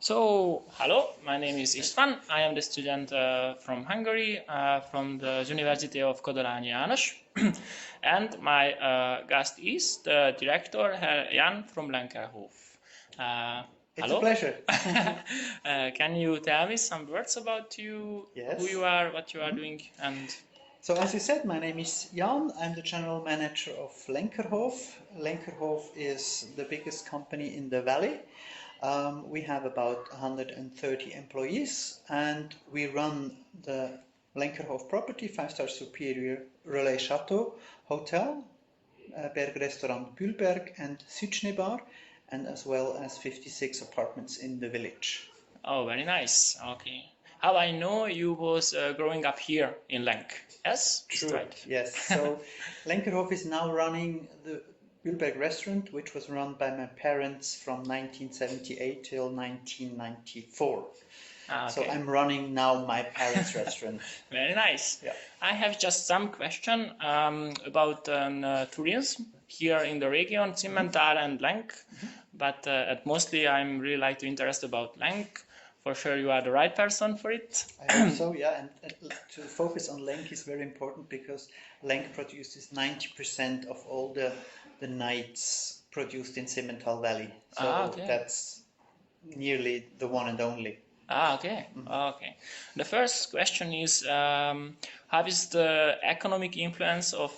So, hello, my name is István. I am the student from Hungary, from the University of Kodolányi János. And my guest is the director, Herr Jan from Lenkerhof. It's Hello. a pleasure. Can you tell me some words about you, Yes. who you are, what you are doing, and So as you said, my name is Jan. I'm the general manager of Lenkerhof. Lenkerhof is the biggest company in the valley. We have about 130 employees, and we run the Lenkerhof property, 5-star superior Relais Chateau Hotel, Bergrestaurant Bühlberg and Südschneebar, and as well as 56 apartments in the village. Oh, very nice. Okay. How I know you was growing up here in Lenk? Yes, True. right. Yes. So Lenkerhof is now running the Bühlberg restaurant, which was run by my parents from 1978 till 1994. So Okay. I'm running now my parents' restaurant. Very nice. Yeah. I have just some question about tourism here in the region, Simmental and Lenk, but mostly I'm really like to interest about Lenk. For sure, you are the right person for it. I hope so, yeah. And to focus on Lenk is very important because Lenk produces 90% of all the nights produced in Simmental Valley. So Okay. that's nearly the one and only. Okay. Okay. The first question is, how is the economic influence of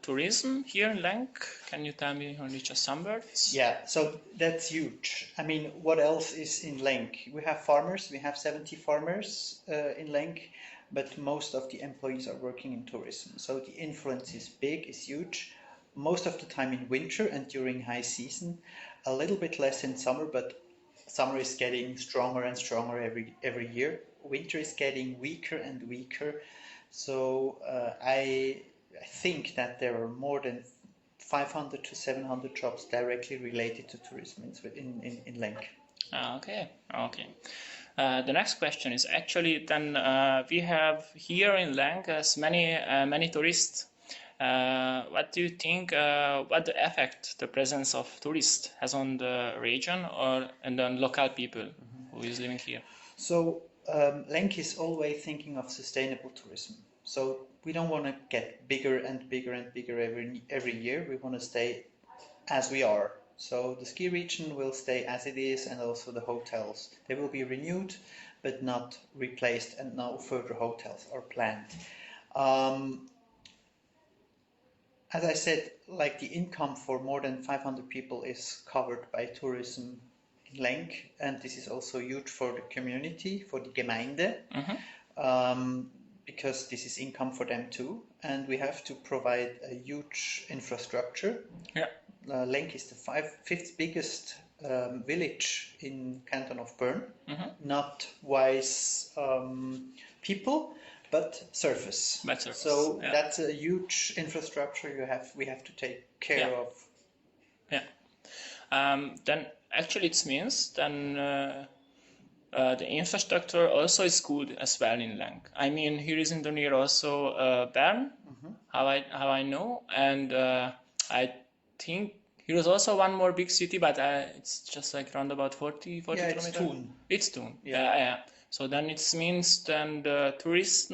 tourism here in Lenk? Can you tell me only just some words? Yeah, so that's huge. I mean, what else is in Lenk? We have farmers, we have 70 farmers in Lenk, but most of the employees are working in tourism. So the influence is big, is huge. Most of the time in winter and during high season, a little bit less in summer, but summer is getting stronger and stronger every year. Winter is getting weaker and weaker. So I think that there are more than 500 to 700 jobs directly related to tourism in Lenk. Okay, okay. The next question is actually then we have here in Lenk as many tourists. What do you think? What the effect the presence of tourists has on the region and on local people who is living here? So Lenk is always thinking of sustainable tourism. So we don't want to get bigger and bigger and bigger every year. We want to stay as we are. So the ski region will stay as it is, and also the hotels. They will be renewed, but not replaced, and no further hotels are planned. As I said, like the income for more than 500 people is covered by tourism in Lenk, and this is also huge for the community, for the Gemeinde, because this is income for them too, and we have to provide a huge infrastructure. Yeah. Lenk is the fifth biggest village in Canton of Bern, not wise people, but surface. So yeah. that's a huge infrastructure we have to take care of. Yeah. Then actually it means then the infrastructure also is good as well in Lenk. I mean, here is in the near also Bern, how I know, and I think here is also one more big city, but it's just like around about 40 Yeah, kilometers. it's Thun. It's Thun. Yeah. Yeah. So then it means then the tourists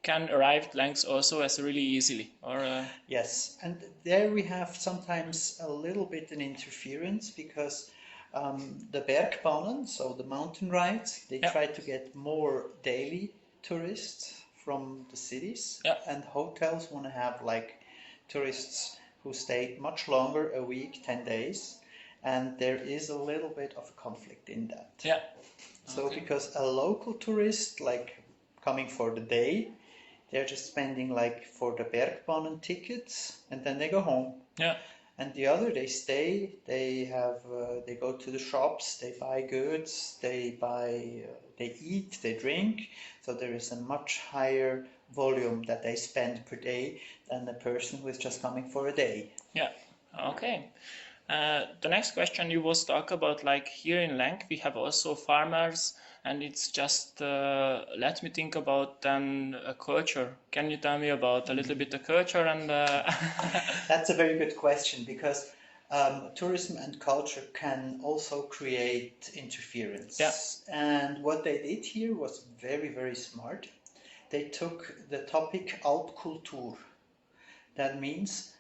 can arrive Lenk also as really easily, or Yes, and there we have sometimes a little bit an interference because the Bergbahnen, so the mountain rides, they try to get more daily tourists from the cities, and hotels want to have like tourists who stay much longer, a week, 10 days, and there is a little bit of a conflict in that. Yeah. So because a local tourist, like coming for the day, they're just spending like for the Bergbahnen tickets, and then they go home. Yeah. And the other, they stay, they go to the shops, they buy goods, they eat, they drink. So there is a much higher volume that they spend per day than the person who is just coming for a day. Yeah. Okay. The next question you was talk about, like here in Lenk we have also farmers, and it's just let me think about then a culture. Can you tell me about a little bit the culture and That's a very good question because tourism and culture can also create interference. Yeah. And what they did here was very, very smart. They took the topic Altkultur. That means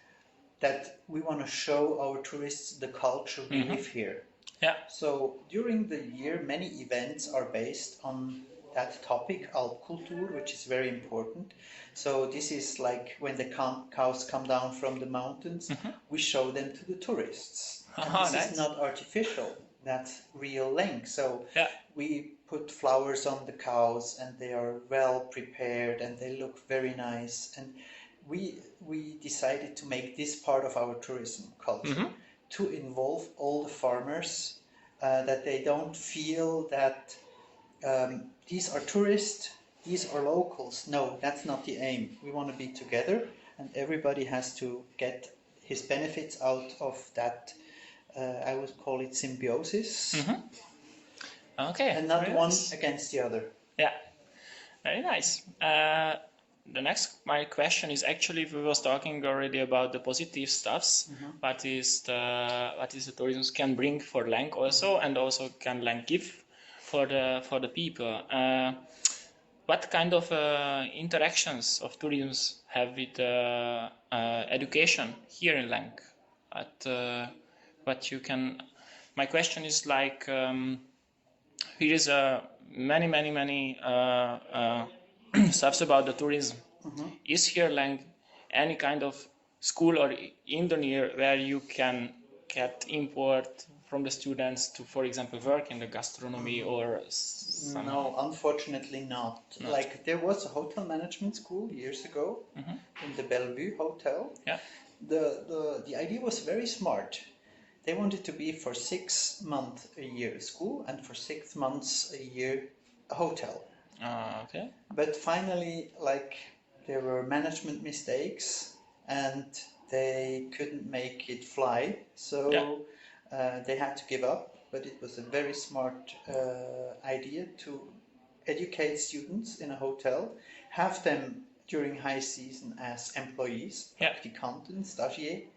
that we want to show our tourists the culture we live here. Yeah. So during the year, many events are based on that topic, Alpkultur, which is very important. So this is like when the cows come down from the mountains, we show them to the tourists. And this Nice. is not artificial, that's real link. So Yeah. we put flowers on the cows and they are well prepared and they look very nice. And we decided to make this part of our tourism culture, to involve all the farmers, that they don't feel that these are tourists, these are locals. No, that's not the aim. We want to be together and everybody has to get his benefits out of that, I would call it symbiosis. Okay. And not very one nice. against the other. Yeah, very nice. The next my question is actually we was talking already about the positive stuffs. What is the tourism can bring for Lang also, and also can Lang give for the people. What kind of interactions of tourism have with education here in Lang? What you can. My question is like. Here is many stuffs about the tourism. Is here like any kind of school or engineer where you can get import from the students to, for example, work in the gastronomy or some... No, unfortunately not. Like there was a hotel management school years ago in the Bellevue Hotel. Yeah. The idea was very smart. They wanted to be for 6 months a year school and for 6 months a year a hotel. Okay. But finally, like there were management mistakes and they couldn't make it fly. So they had to give up. But it was a very smart idea to educate students in a hotel, have them during high season as employees, practicanten, stagiaires,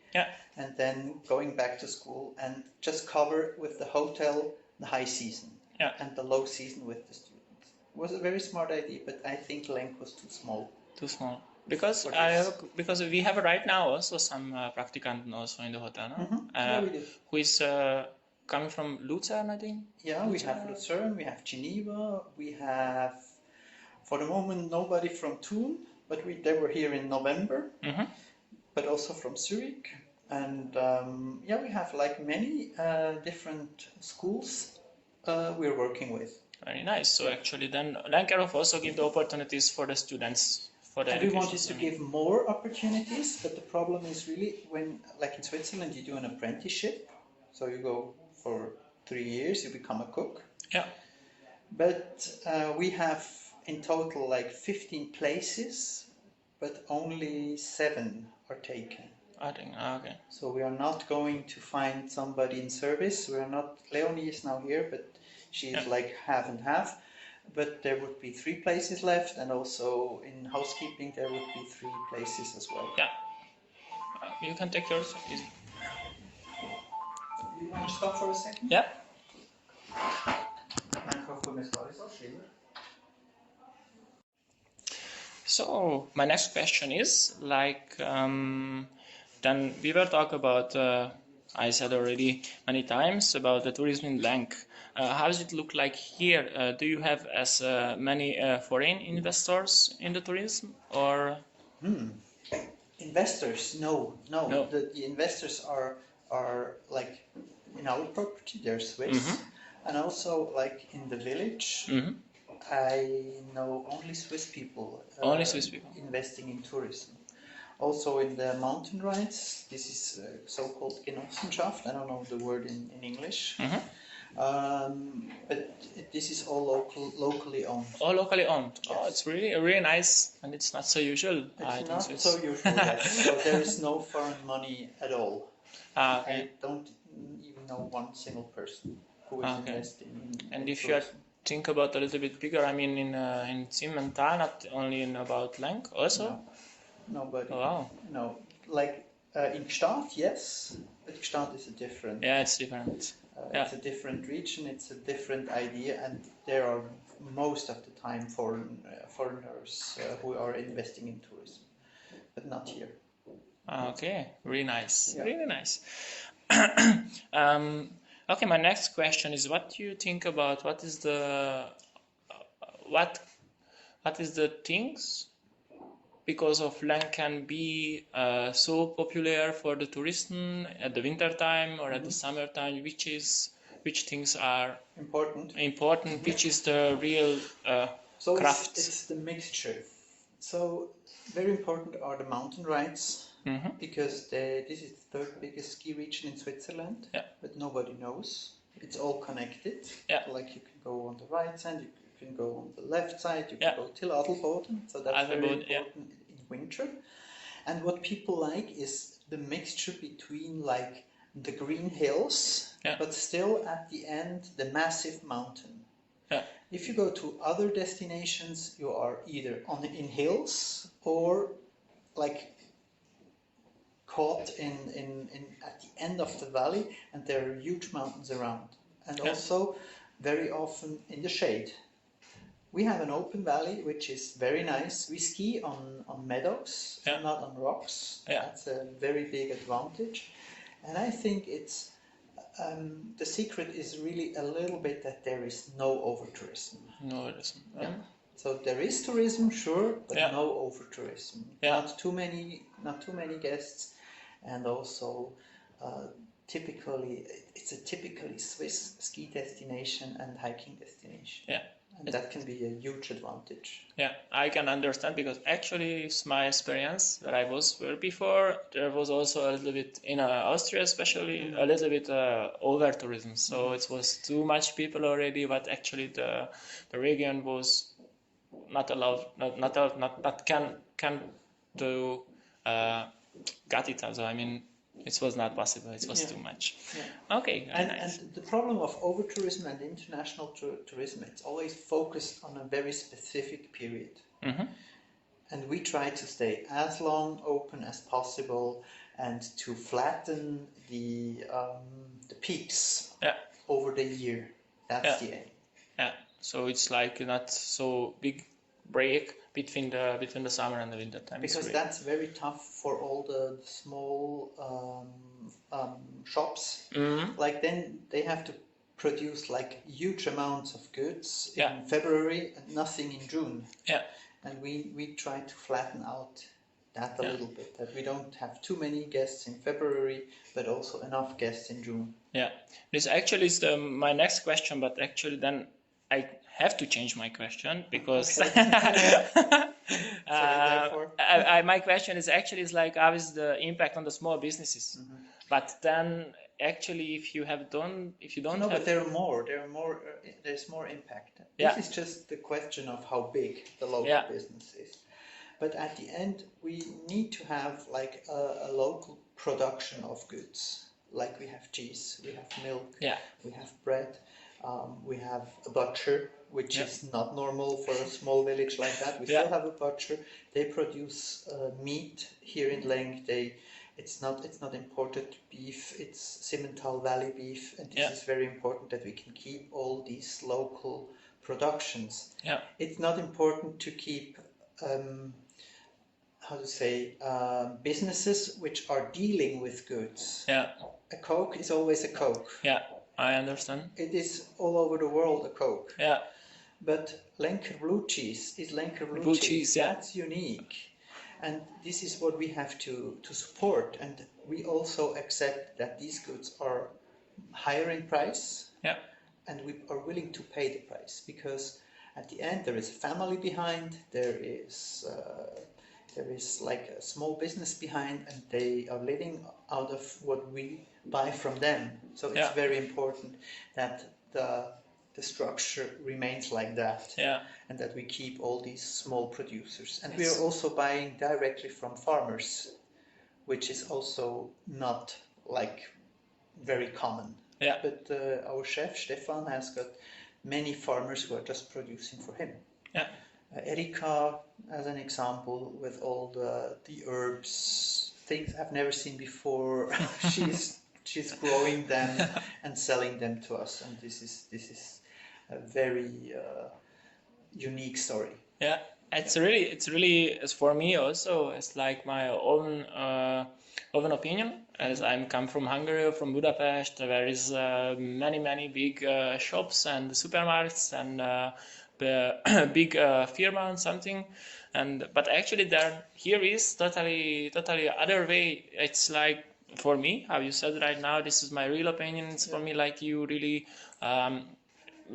and then going back to school and just cover with the hotel the high season and the low season with the students. It was a very smart idea, but I think length was too small. Too small. Because we have right now also some practicant also in the hotel, no? Yeah, we do. Who is coming from Lucerne, I think. Yeah, we have Lucerne, we have Geneva, we have, for the moment, nobody from Thun, but they were here in November, but also from Zurich. And we have like many different schools we're working with. Very nice. So actually then Lankerhof also give the opportunities for the students for the education. We wanted to give more opportunities, but the problem is really when, like in Switzerland, you do an apprenticeship. So you go for 3 years, you become a cook. Yeah. But we have in total like 15 places, but only 7 are taken. I think, okay. So we are not going to find somebody in service. We are not. Leonie is now here, but she is like half and half. But there would be 3 places left, and also in housekeeping there would be 3 places as well. Yeah. You can take yours easy. You want to stop for a second? Yeah. So my next question is like then we were talking about I said already many times about the tourism in Lank. How does it look like here? Do you have as many foreign investors in the tourism or? Investors? No. The investors are like in our property. They're Swiss, and also like in the village. I know only Swiss people. Investing in tourism. Also in the mountain rides, this is so-called Genossenschaft. I don't know the word in English. But this is all locally owned. All locally owned. Yes. Oh, it's really nice, and it's not so usual. It's not so usual. Yes. So there is no foreign money at all. Okay. I don't even know one single person who is investing in. And if you think about a little bit bigger, I mean in Simmental, not only in about Lank, also. No. Nobody. Oh, wow. No, like in Gstaad, yes, Gstaad is a different. Yeah, it's different. Yeah. It's a different region. It's a different idea, and there are most of the time foreigners who are investing in tourism, but not here. Okay, really nice. Yeah. Really nice. Okay, my next question is, what do you think about what is the what the things because of land can be so popular for the tourism at the winter time or at the summertime, which things are Important. which is the real So craft. it's the mixture. So very important are the mountain rides because this is the third biggest ski region in Switzerland, Yeah. but nobody knows. It's all connected. Yeah. Like you can go on the right side, you can go on the left side, you Yeah. can go till Adelboden. So that's very Adelboden, yeah. important in winter. And what people like is the mixture between like the green hills, Yeah. but still at the end the massive mountain. Yeah. If you go to other destinations, you are either in hills or like caught in at the end of the valley, and there are huge mountains around, and Yeah. also very often in the shade. We have an open valley, which is very nice. We ski on meadows, so Yeah. not on rocks. Yeah. That's a very big advantage. And I think it's the secret is really a little bit that there is no over-tourism. No, it isn't. Yeah. So there is tourism, sure, but Yeah. no over-tourism. Yeah. Not too many guests, and also typically it's a typically Swiss ski destination and hiking destination. Yeah. And that can be a huge advantage. Yeah, I can understand because actually it's my experience where I was where before there was also a little bit in Austria especially a little bit over tourism, so it was too much people already, but actually the region was not allowed not can to get it, so I mean it was not possible, it was too much. Yeah. Okay, nice. And the problem of over tourism and international tourism, it's always focused on a very specific period. And we try to stay as long open as possible and to flatten the peaks over the year. That's the aim. Yeah, so it's like not so big break between the summer and the winter time. Because that's very tough for all the small shops. Like then they have to produce like huge amounts of goods in February and nothing in June. Yeah. And we try to flatten out that a little bit, that we don't have too many guests in February, but also enough guests in June. Yeah, this actually is my next question, but actually then I have to change my question because my question is actually like how is the impact on the small businesses? But then actually if you don't no, have... but there's more impact. This is just the question of how big the local business is. But at the end, we need to have like a local production of goods. Like we have cheese, we have milk, we have bread, we have a butcher, which is not normal for a small village like that. We still have a butcher. They produce meat here in Lenk. It's not imported beef. It's Simmental Valley beef, and this is very important that we can keep all these local productions. It's not important to keep businesses which are dealing with goods. A Coke is always a Coke. Yeah, I understand. It is all over the world a Coke. Yeah. But Lenker blue cheese is Lenker blue cheese. That's unique. And this is what we have to support. And we also accept that these goods are higher in price. Yeah. And we are willing to pay the price because at the end there is a family behind, there is like a small business behind, and they are living out of what we buy from them. So it's very important that the structure remains like that, and that we keep all these small producers. And we are also buying directly from farmers, which is also not like very common. But our chef Stefan has got many farmers who are just producing for him. Erika, as an example, with all the herbs, things I've never seen before. She's she's growing them and selling them to us, and this is a very unique story. Yeah, it's really, as for me also, it's like my own opinion, as I'm come from Hungary, from Budapest. There is many big shops and supermarkets and big firma and something, and but actually there here is totally other way. It's like, for me, how you said right now, this is my real opinion. It's for me like you really.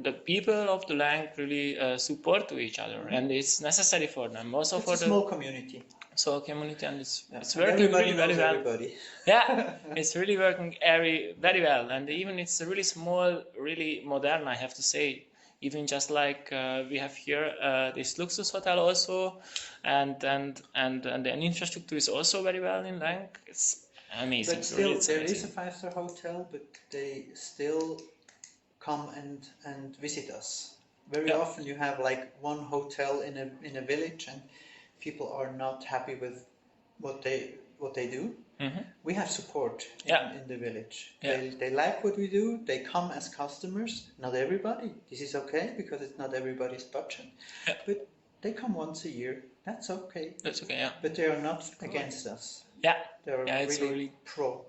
The people of the land really support to each other, and it's necessary for them also It's for a small community. small community, and it's Yeah. it's And working everybody really very knows well. everybody. Yeah, it's really working very well, and even it's really small, really modern, I have to say. Even just like we have here this Luxus hotel also, and the infrastructure is also very well in Lank. It's amazing. But Really, still, it's there is amazing. a five-star hotel, but they still come and visit us. Very Yeah. often you have like one hotel in a village, and people are not happy with what they do. Hmm. We have support Yeah. in the village. Yeah. They like what we do. They come as customers. Not everybody. This is okay because it's not everybody's budget. Yeah. But they come once a year. That's okay. That's okay. Yeah. But they are not against us. Yeah. They are Yeah. It's really really. pro.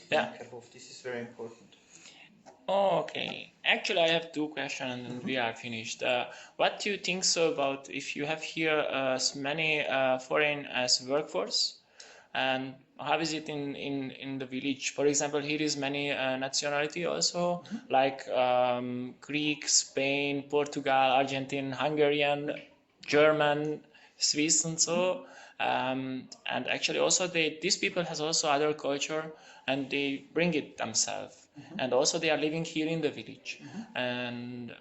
Yeah. This is very important. Okay, actually, I have two questions and we are finished. What do you think so about if you have here many foreign as workforce, and how is it in the village? For example, here is many nationality also, like Greek, Spain, Portugal, Argentine, Hungarian, German, Swiss, and so. And actually, also these people has also other culture, and they bring it themselves, and also they are living here in the village. And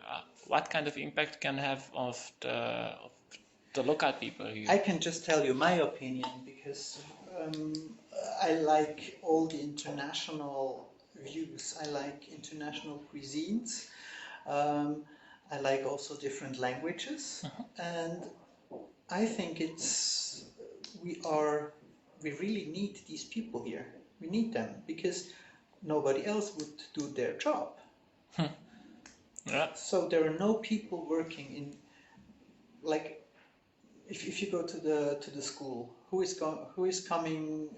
what kind of impact can have of the local people here? I can just tell you my opinion because I like all the international views. I like international cuisines. I like also different languages, and I think we really need these people here. We need them because nobody else would do their job. Yeah. So there are no people working in, like, if you go to the school, who is coming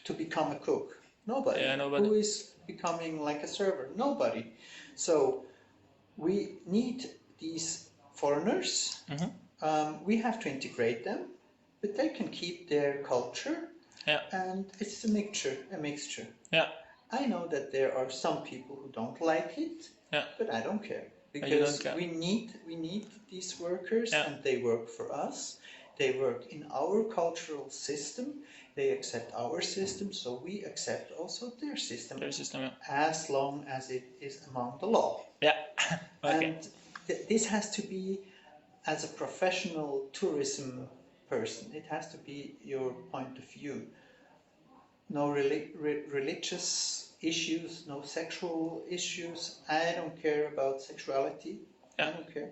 to become a cook? Nobody. Yeah, nobody. Who is becoming like a server? Nobody. So we need these foreigners. We have to integrate them, but they can keep their culture. Yeah. And it's a mixture. Yeah. I know that there are some people who don't like it, Yeah. but I don't care You don't because care. we need these workers, Yeah. and they work for us. They work in our cultural system. They accept our system, so we accept also their system, Yeah. as long as it is among the law. Yeah. Okay. And this has to be, as a professional tourism person, it has to be your point of view. No religious issues, no sexual issues. I don't care about sexuality. Yeah. I don't care.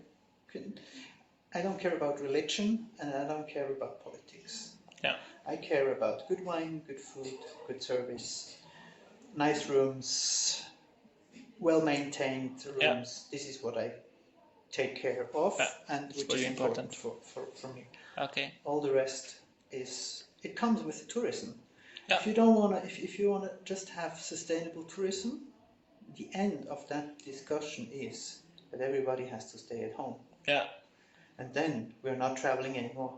I don't care about religion, and I don't care about politics. Yeah. I care about good wine, good food, good service, nice rooms, well-maintained rooms. Yeah. This is what I take care of, Yeah. and It's which very is important important. for me. Okay. All the rest it comes with tourism. Yeah. If you don't wanna, if you wanna just have sustainable tourism, the end of that discussion is that everybody has to stay at home. Yeah. And then we're not traveling anymore.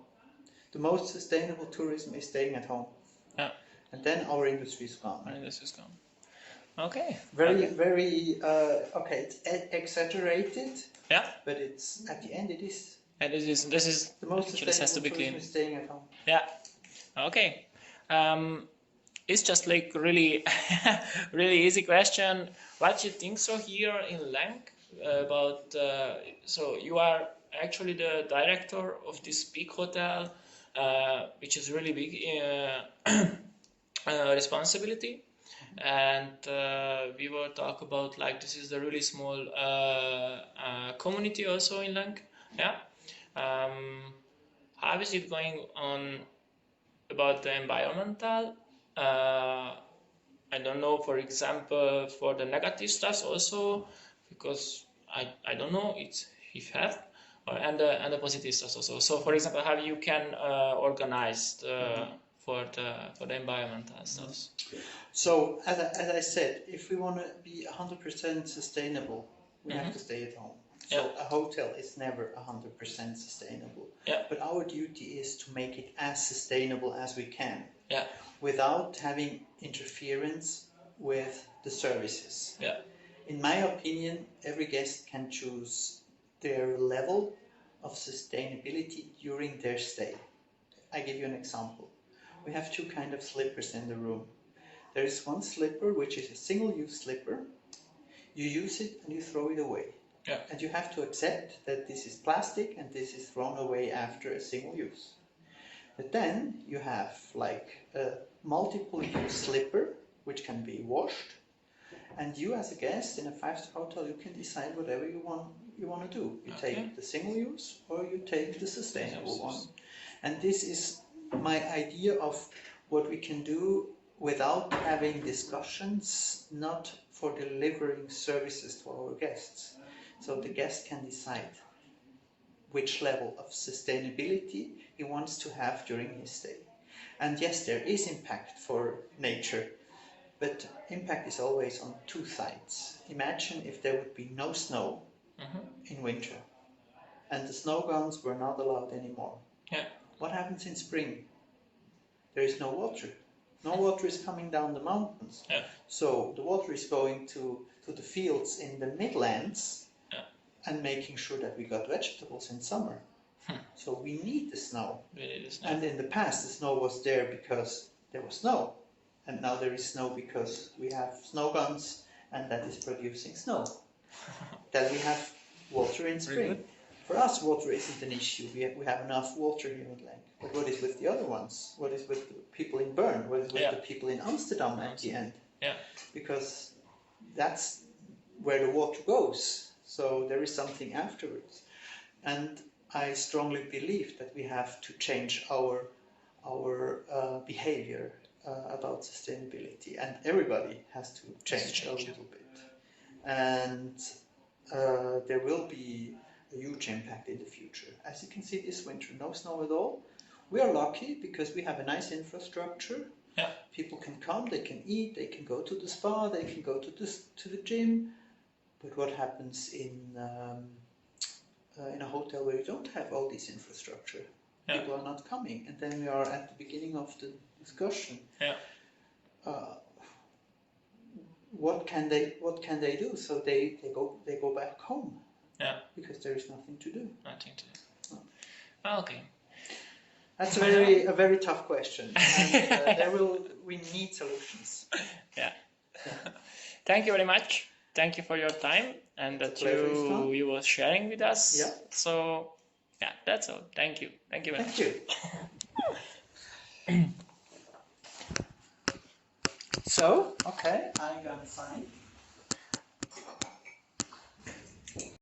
The most sustainable tourism is staying at home. Yeah. And then our industry is gone. And this is gone. Okay. Very okay. It's exaggerated. Yeah. But it's at the end it is. And this is The most actually this has to be sustainable tourism clean. is staying at home. Yeah. Okay. It's just like really, really easy question. What you think so here in Lank about? So you are actually the director of this big hotel, which is really big responsibility. And we will talk about like this is the really small community also in Lank. Yeah. How is it going on about the environmental I don't know, for example, for the negative stuff also, because I don't know it's if have, or and the positive stuff also. So for example, how you can organize for the environment and stuff. So, as I said, if we want to be 100% sustainable, we have to stay at home. So, Yeah. a hotel is never 100% sustainable. Yeah. But our duty is to make it as sustainable as we can. Yeah. Without having interference with the services. Yeah. In my opinion, every guest can choose their level of sustainability during their stay. I give you an example. We have two kinds of slippers in the room. There is one slipper which is a single-use slipper. You use it and you throw it away. Yeah. And you have to accept that this is plastic and this is thrown away after a single use. But then you have like a multiple-use slipper which can be washed. And you as a guest in a 5-star hotel, you can decide whatever you want to do. You take the single use or you take the sustainable one. And this is my idea of what we can do without having discussions, not for delivering services to our guests. So the guest can decide which level of sustainability he wants to have during his stay. And yes, there is impact for nature. But impact is always on two sides. Imagine if there would be no snow in winter and the snow guns were not allowed anymore. Yeah. What happens in spring? There is no water. No water is coming down the mountains. Yeah. So the water is going to the fields in the Midlands and making sure that we got vegetables in summer. So we need the snow. And in the past the snow was there because there was snow. And now there is snow because we have snow guns and that is producing snow. Then we have water in spring. For us, water isn't an issue. We have enough water here in Lenk. But what is with the other ones? What is with the people in Bern? What is with the people in Amsterdam at the end? Yeah. Because that's where the water goes. So there is something afterwards. And I strongly believe that we have to change our behavior about sustainability, and everybody has to change a little bit. And there will be a huge impact in the future. As you can see this winter, no snow at all. We are lucky because we have a nice infrastructure. Yeah. People can come, they can eat, they can go to the spa, they can go to the gym. But what happens in a hotel where you don't have all this infrastructure? Yeah. People are not coming, and then we are at the beginning of the discussion. Yeah. What can they do? So they go back home. Yeah. Because there is nothing to do. Nothing to do. Oh, okay. That's a very tough question, and we need solutions. Yeah. Thank you very much. Thank you for your time and that you were sharing with us. Yeah. So yeah, that's all. Thank you. Thank you very much. Thank you. So, okay, I'm gonna sign.